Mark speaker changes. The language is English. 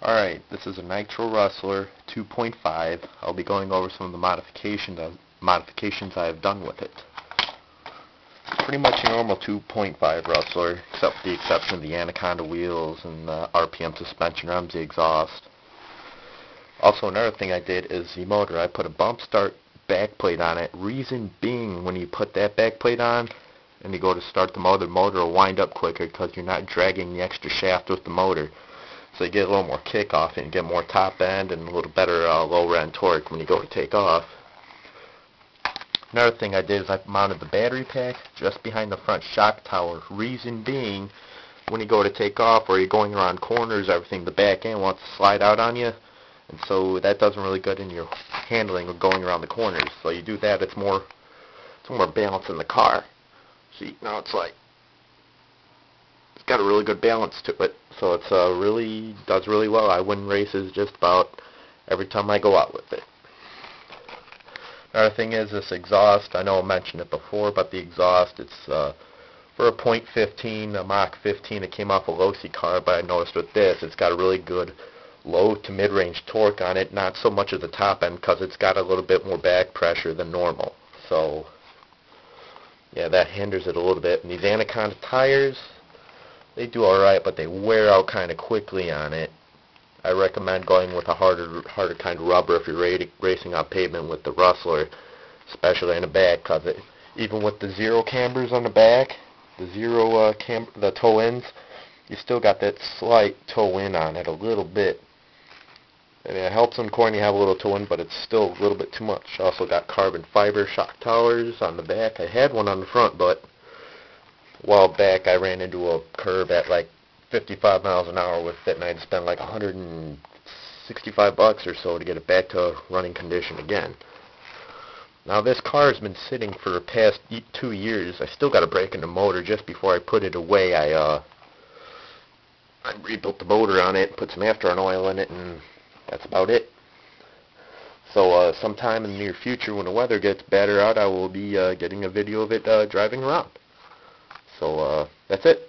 Speaker 1: Alright, this is a Nitro Rustler 2.5. I'll be going over some of the modifications I have done with it. Pretty much a normal 2.5 Rustler, except with the exception of the Anaconda wheels and the RPM suspension arms, the exhaust. Also, another thing I did is the motor. I put a bump start backplate on it. Reason being, when you put that backplate on and you go to start the motor will wind up quicker because you're not dragging the extra shaft with the motor. So you get a little more kick off and you get more top end and a little better lower end torque when you go to take off. Another thing I did is I mounted the battery pack just behind the front shock tower. Reason being, when you go to take off or you're going around corners, everything, the back end wants to slide out on you. And so that doesn't really good in your handling of going around the corners. So you do that, it's more balance in the car. See, now it's got a really good balance to it. So it's does really well. I win races just about every time I go out with it. Another thing is this exhaust. I know I mentioned it before, but the exhaust, it's for a .15, a Mach 15. It came off a low-C car, but I noticed with this, it's got a really good low to mid-range torque on it. Not so much at the top end because it's got a little bit more back pressure than normal. So yeah, that hinders it a little bit. And these Anaconda tires, they do alright, but they wear out kind of quickly on it. I recommend going with a harder kind of rubber if you're racing on pavement with the Rustler, especially in the back, because even with the zero cambers on the back, the toe ends, you still got that slight toe in on it a little bit. I mean, it helps in corn you have a little toe in, but it's still a little bit too much. Also got carbon fiber shock towers on the back. I had one on the front, but a while back I ran into a curb at like 55 miles an hour with it, and I had to spend like $165 or so to get it back to running condition again. Now this car has been sitting for the past 2 years. I still got to break in the motor. Just before I put it away, I rebuilt the motor on it, put some aftermarket oil in it, and that's about it. So sometime in the near future when the weather gets better out, I will be getting a video of it driving around. So that's it.